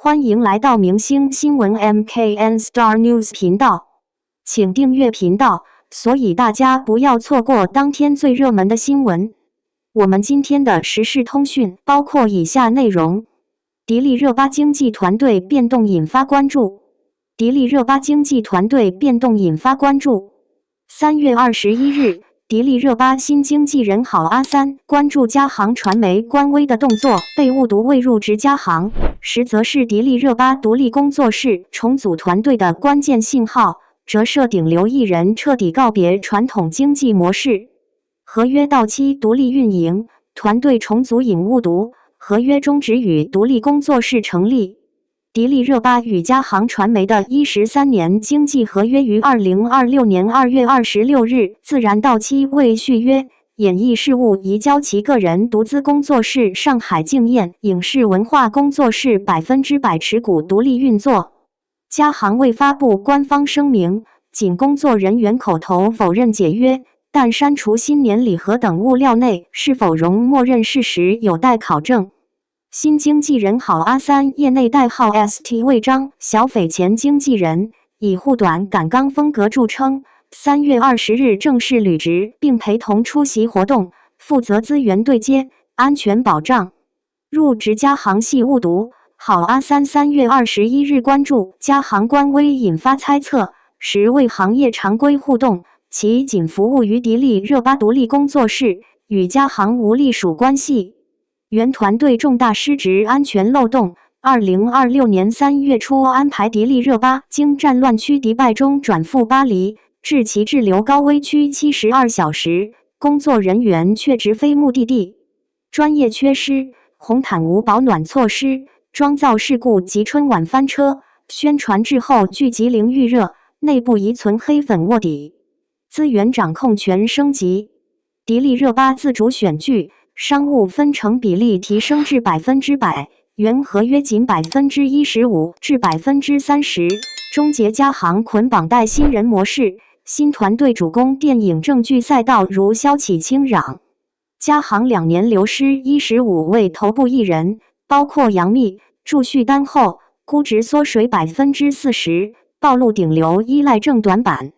欢迎来到明星新闻 MKN Star News 频道，请订阅频道，所以大家不要错过当天最热门的新闻。我们今天的时事通讯包括以下内容：迪丽热巴经纪团队变动引发关注。迪丽热巴经纪团队变动引发关注。3月21日，迪丽热巴新经纪人郝阿三关注嘉行传媒官微的动作被误读为入职嘉行，实则是迪丽热巴独立工作室重组团队的关键信号，折射顶流艺人彻底告别传统经纪模式。合约到期独立运营，团队重组引误读，合约终止与独立工作室成立。迪丽热巴与嘉行传媒的13年经纪合约于2026年2月26日自然到期未续约，演艺事务移交其个人独资工作室上海竞艳影视文化工作室100%持股独立运作。嘉行未发布官方声明，仅工作人员口头否认解约，但删除新年礼盒等物料内是否容默认事实有待考证。新经纪人郝阿三，业内代号 ST 魏章小匪前经纪人，以护短赶刚风格著称。3月20日正式履职，并陪同出席活动，负责资源对接、安全保障。入职嘉行系误读，郝阿三3月21日关注嘉行官微引发猜测，实为行业常规互动，其仅服务于迪丽热巴独立工作室，与嘉行无隶属关系。原团队重大失职安全漏洞，2026年3月初安排迪丽热巴经战乱区迪拜中转赴巴黎，至其滞留高危区72小时，工作人员却直飞目的地。专业缺失，红毯无保暖措施，妆造事故及春晚翻车，宣传滞后聚集零预热，内部遗存黑粉卧底，资源掌控权升级。迪丽热巴自主选剧，商务分成比例提升至100%，原合约仅15%至30%，终结嘉行捆绑带新人模式，新团队主攻电影正剧赛道如萧启清嚷。嘉行2年流失15位头部艺人，包括杨幂，驻续单后，估值缩水40%，暴露顶流依赖正短板。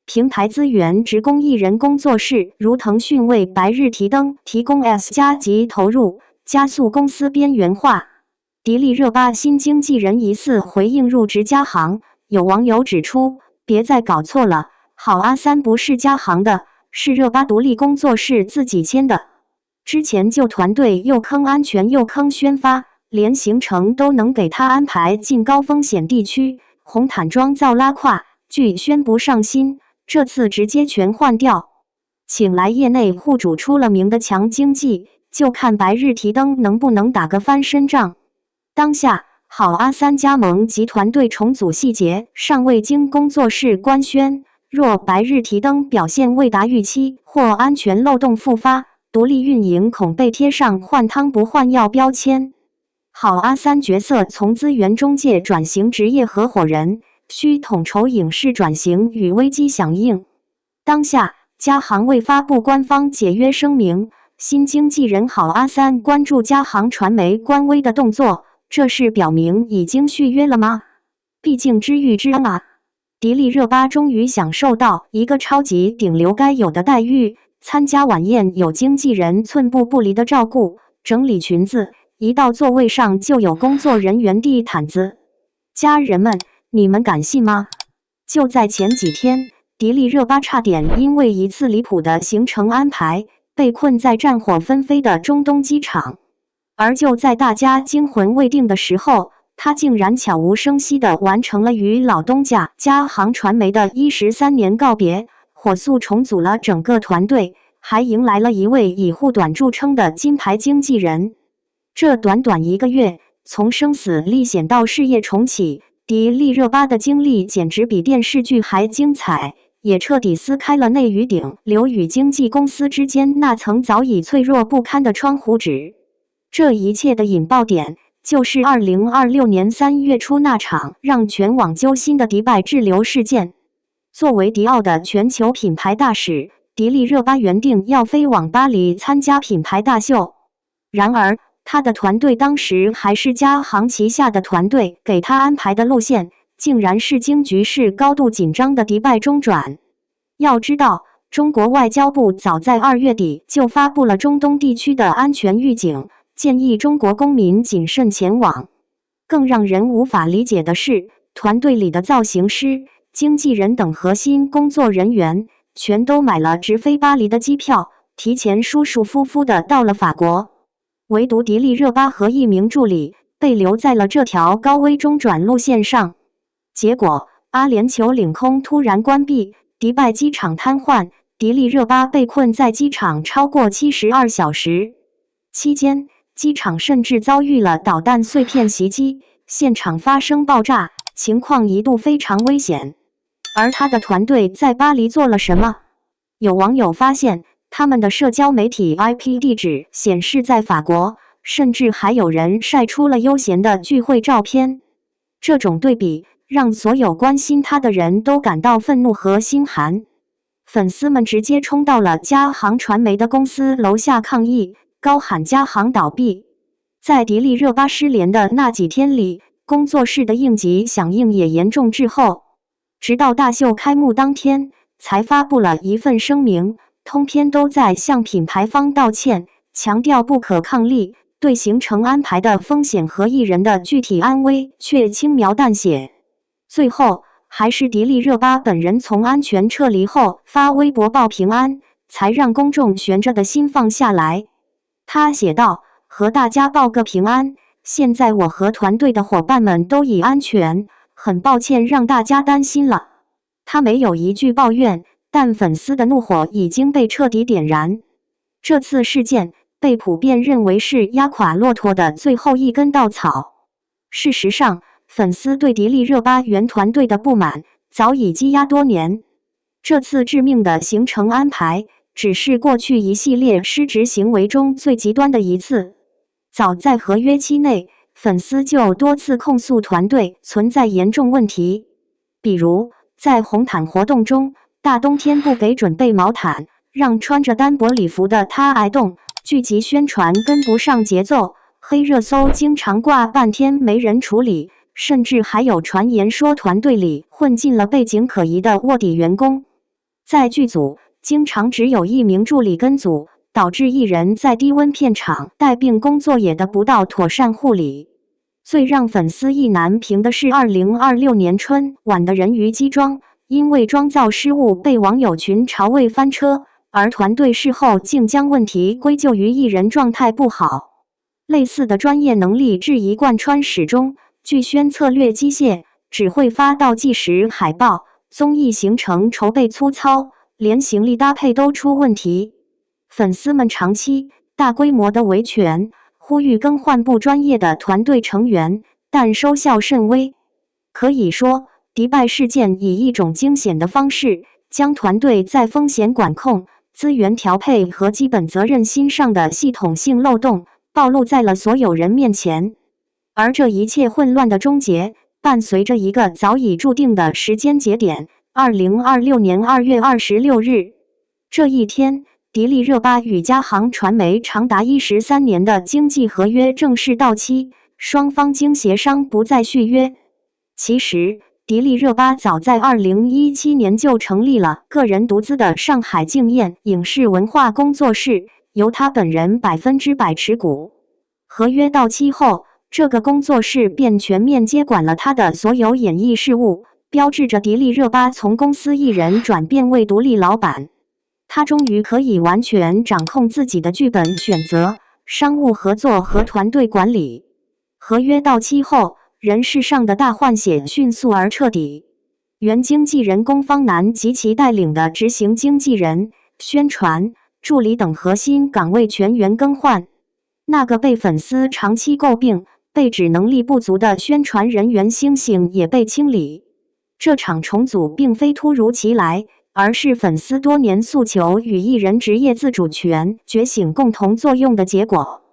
平台资源直供艺人工作室，如腾讯为白日提灯提供 S+ 级投入，加速公司边缘化。迪丽热巴新经纪人疑似回应入职嘉行，有网友指出，别再搞错了，郝阿三不是嘉行的，是热巴独立工作室自己签的。之前旧团队又坑安全又坑宣发，连行程都能给他安排进高风险地区，红毯妆造拉胯，剧宣不上心。这次直接全换掉，请来业内户主出了名的强经纪，就看白日提灯能不能打个翻身仗。当下，郝阿三加盟及团队重组细节尚未经工作室官宣，若白日提灯表现未达预期或安全漏洞复发，独立运营恐被贴上换汤不换药标签。郝阿三角色从资源中介转型职业合伙人，需统筹影视转型与危机响应。当下，嘉行未发布官方解约声明，新经纪人郝阿三关注嘉行传媒官微的动作，这是表明已经续约了吗？毕竟知遇之恩啊！迪丽热巴终于享受到一个超级顶流该有的待遇，参加晚宴有经纪人寸步不离的照顾，整理裙子，一到座位上就有工作人员递毯子。家人们，你们敢信吗？就在前几天，迪丽热巴差点因为一次离谱的行程安排，被困在战火纷飞的中东机场。而就在大家惊魂未定的时候，她竟然悄无声息地完成了与老东家嘉行传媒的13年告别，火速重组了整个团队，还迎来了一位以护短著称的金牌经纪人。这短短1个月，从生死历险到事业重启，迪丽热巴的经历简直比电视剧还精彩，也彻底撕开了内与顶流与经纪公司之间那层早已脆弱不堪的窗户纸。这一切的引爆点，就是2026年3月初那场让全网揪心的迪拜滞留事件。作为迪奥的全球品牌大使，迪丽热巴原定要飞往巴黎参加品牌大秀，然而他的团队当时还是嘉行旗下的团队，给他安排的路线竟然是经局势高度紧张的迪拜中转。要知道，中国外交部早在2月底就发布了中东地区的安全预警，建议中国公民谨慎前往。更让人无法理解的是，团队里的造型师、经纪人等核心工作人员全都买了直飞巴黎的机票，提前舒舒服服地到了法国。唯独迪丽热巴和一名助理被留在了这条高危中转路线上。结果，阿联酋领空突然关闭，迪拜机场瘫痪，迪丽热巴被困在机场超过72小时。期间，机场甚至遭遇了导弹碎片袭击，现场发生爆炸，情况一度非常危险。而他的团队在巴黎做了什么？有网友发现，他们的社交媒体 IP 地址显示在法国，甚至还有人晒出了悠闲的聚会照片。这种对比让所有关心他的人都感到愤怒和心寒。粉丝们直接冲到了嘉行传媒的公司楼下抗议，高喊嘉行倒闭。在迪丽热巴失联的那几天里，工作室的应急响应也严重滞后，直到大秀开幕当天才发布了一份声明，通篇都在向品牌方道歉，强调不可抗力，对行程安排的风险和艺人的具体安危却轻描淡写。最后，还是迪丽热巴本人从安全撤离后发微博报平安，才让公众悬着的心放下来。他写道：“和大家报个平安，现在我和团队的伙伴们都已安全，很抱歉让大家担心了。”他没有一句抱怨，但粉丝的怒火已经被彻底点燃。这次事件被普遍认为是压垮骆驼的最后一根稻草。事实上，粉丝对迪丽热巴原团队的不满早已积压多年。这次致命的行程安排只是过去一系列失职行为中最极端的一次。早在合约期内，粉丝就多次控诉团队存在严重问题，比如在红毯活动中，大冬天不给准备毛毯，让穿着单薄礼服的他挨冻；剧集宣传跟不上节奏，黑热搜经常挂半天没人处理，甚至还有传言说团队里混进了背景可疑的卧底员工。在剧组，经常只有一名助理跟组，导致艺人在低温片场带病工作也得不到妥善护理。最让粉丝意难平的是2026年春晚的人鱼机装，因为妆造失误被网友群嘲为翻车，而团队事后竟将问题归咎于艺人状态不好。类似的专业能力质疑贯穿始终，剧宣策略机械，只会发倒计时海报，综艺行程筹备粗糙，连行李搭配都出问题。粉丝们长期大规模的维权，呼吁更换不专业的团队成员，但收效甚微。可以说，迪拜事件以一种惊险的方式，将团队在风险管控、资源调配和基本责任心上的系统性漏洞暴露在了所有人面前。而这一切混乱的终结，伴随着一个早已注定的时间节点：2026年2月26日。这一天，迪丽热巴与嘉行传媒长达13年的经纪合约正式到期，双方经协商不再续约。其实，迪丽热巴早在2017年就成立了个人独资的上海竞艳影视文化工作室，由她本人100%持股。合约到期后，这个工作室便全面接管了她的所有演艺事务，标志着迪丽热巴从公司艺人转变为独立老板。她终于可以完全掌控自己的剧本选择、商务合作和团队管理。合约到期后，人事上的大换血迅速而彻底。原经纪人龚方南及其带领的执行经纪人、宣传、助理等核心岗位全员更换。那个被粉丝长期诟病、被指能力不足的宣传人员星星也被清理。这场重组并非突如其来，而是粉丝多年诉求与艺人职业自主权觉醒共同作用的结果。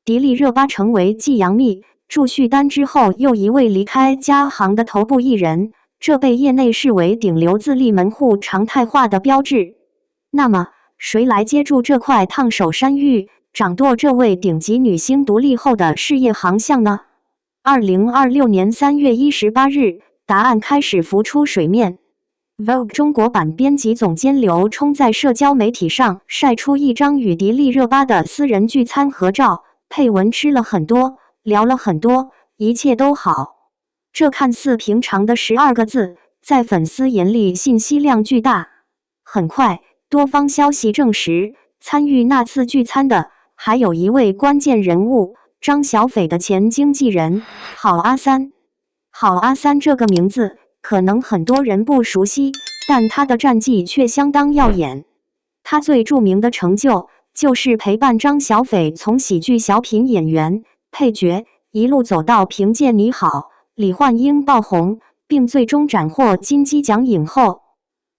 迪丽热巴成为继杨幂、祝绪丹之后又一位离开嘉行的头部艺人，这被业内视为顶流自立门户常态化的标志。那么，谁来接住这块烫手山芋，掌舵这位顶级女星独立后的事业航向呢？2026年3月18日，答案开始浮出水面。Vogue 中国版编辑总监刘冲在社交媒体上晒出一张与迪丽热巴的私人聚餐合照，配文吃了很多，聊了很多，一切都好。这看似平常的12个字，在粉丝眼里信息量巨大。很快，多方消息证实，参与那次聚餐的还有一位关键人物，张小斐的前经纪人郝阿三。郝阿三这个名字可能很多人不熟悉，但他的战绩却相当耀眼。他最著名的成就就是陪伴张小斐从喜剧小品演员、配角一路走到凭借你好、李焕英爆红，并最终斩获金鸡奖影后。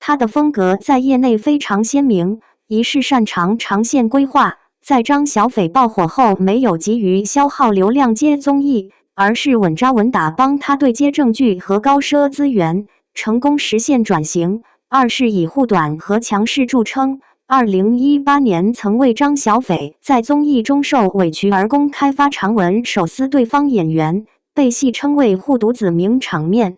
他的风格在业内非常鲜明，一是擅长长线规划，在张小斐爆火后没有急于消耗流量接综艺，而是稳扎稳打帮他对接证据和高奢资源，成功实现转型。二是以护短和强势著称，2018年曾为张小斐在综艺中受委屈而公开发长文手撕对方演员，被戏称为护犊子名场面。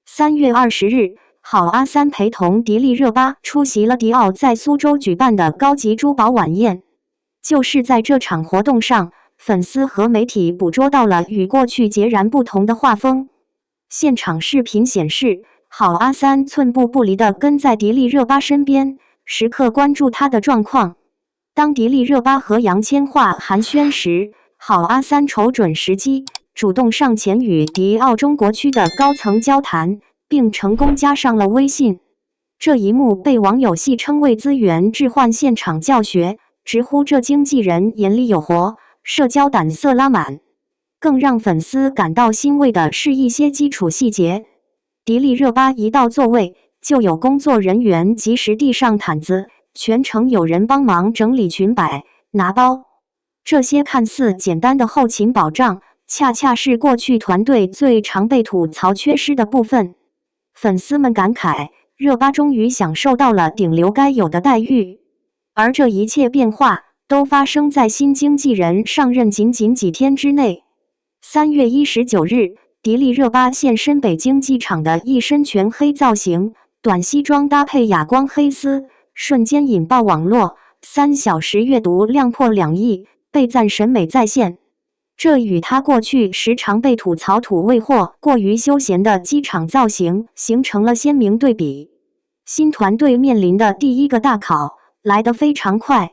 3月20日，郝阿三陪同迪丽热巴出席了迪奥在苏州举办的高级珠宝晚宴。就是在这场活动上，粉丝和媒体捕捉到了与过去截然不同的画风。现场视频显示，郝阿三寸步不离地跟在迪丽热巴身边，时刻关注她的状况。当迪丽热巴和杨千嬅寒暄时，郝阿三瞅准时机，主动上前与迪奥中国区的高层交谈，并成功加上了微信。这一幕被网友戏称为资源置换现场教学，直呼这经纪人眼里有活，社交胆色拉满。更让粉丝感到欣慰的是一些基础细节。迪丽热巴一到座位，就有工作人员及时递上毯子，全程有人帮忙整理裙摆、拿包。这些看似简单的后勤保障，恰恰是过去团队最常被吐槽缺失的部分。粉丝们感慨，热巴终于享受到了顶流该有的待遇。而这一切变化都发生在新经纪人上任仅几天之内。3月19日，迪丽热巴现身北京机场的一身全黑造型，短西装搭配哑光黑丝，瞬间引爆网络，3小时阅读量破2亿，被赞审美在线。这与她过去时常被吐槽土味或过于休闲的机场造型形成了鲜明对比。新团队面临的第一个大考来得非常快。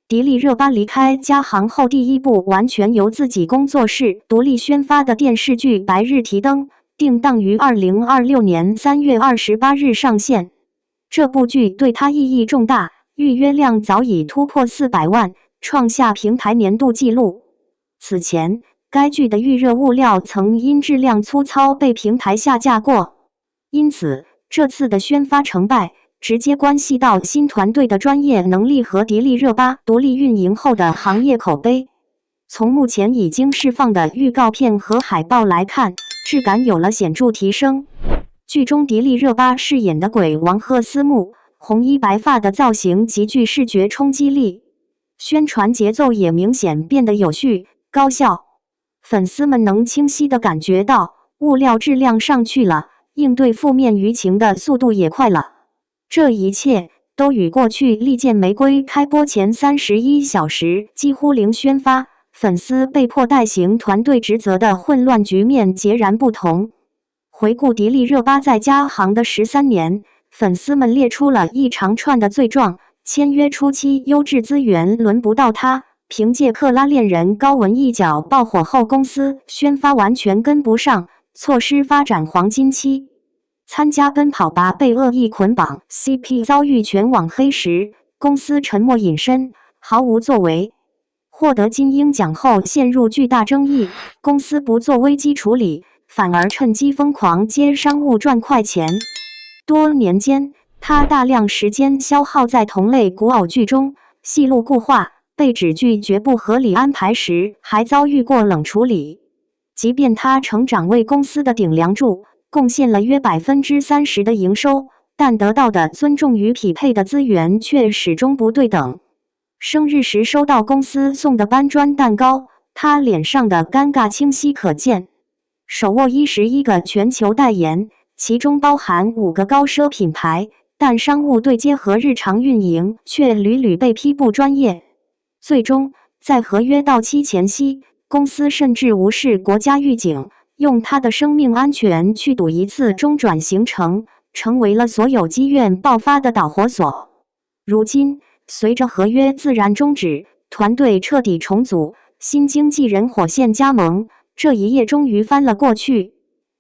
迪丽热巴离开嘉行后，第一部完全由自己工作室独立宣发的电视剧《白日提灯》定档于2026年3月28日上线。这部剧对她意义重大，预约量早已突破400万，创下平台年度纪录。此前，该剧的预热物料曾因质量粗糙被平台下架过，因此这次的宣发成败直接关系到新团队的专业能力和迪丽热巴独立运营后的行业口碑。从目前已经释放的预告片和海报来看，质感有了显著提升。剧中迪丽热巴饰演的鬼王贺思慕，红衣白发的造型极具视觉冲击力，宣传节奏也明显变得有序、高效。粉丝们能清晰地感觉到物料质量上去了，应对负面舆情的速度也快了。这一切都与过去《利剑玫瑰》开播前31小时几乎零宣发，粉丝被迫代行团队职责的混乱局面截然不同。回顾迪丽热巴在嘉行的13年，粉丝们列出了一长串的罪状：签约初期优质资源轮不到她，凭借克拉恋人高文一脚爆火后公司宣发完全跟不上，错失发展黄金期。参加奔跑吧被恶意捆绑 ，CP 遭遇全网黑时，公司沉默隐身，毫无作为。获得金鹰奖后陷入巨大争议，公司不做危机处理，反而趁机疯狂接商务赚快钱。多年间，他大量时间消耗在同类古偶剧中，戏路固化，被指拒绝不合理安排时，还遭遇过冷处理。即便他成长为公司的顶梁柱，贡献了约30%的营收，但得到的尊重与匹配的资源却始终不对等。生日时收到公司送的搬砖蛋糕，他脸上的尴尬清晰可见。手握11个全球代言，其中包含5个高奢品牌，但商务对接和日常运营却屡屡被批不专业。最终，在合约到期前夕，公司甚至无视国家预警，用他的生命安全去赌一次中转行程，成为了所有积怨爆发的导火索。如今，随着合约自然终止，团队彻底重组，新经纪人火线加盟，这一页终于翻了过去。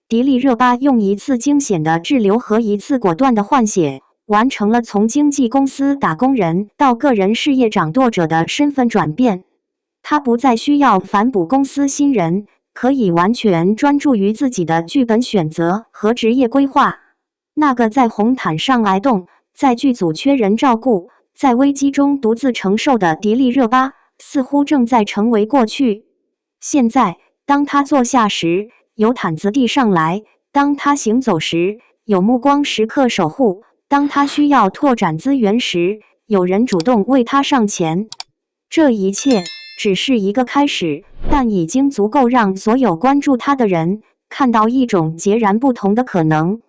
迪丽热巴用一次惊险的滞留和一次果断的换血，完成了从经纪公司打工人到个人事业掌舵者的身份转变。她不再需要反哺公司新人，可以完全专注于自己的剧本选择和职业规划。那个在红毯上挨冻，在剧组缺人照顾，在危机中独自承受的迪丽热巴，似乎正在成为过去。现在，当她坐下时，有毯子递上来；当她行走时，有目光时刻守护；当她需要拓展资源时，有人主动为她上前。这一切只是一个开始，但已经足够让所有关注她的人看到一种截然不同的可能。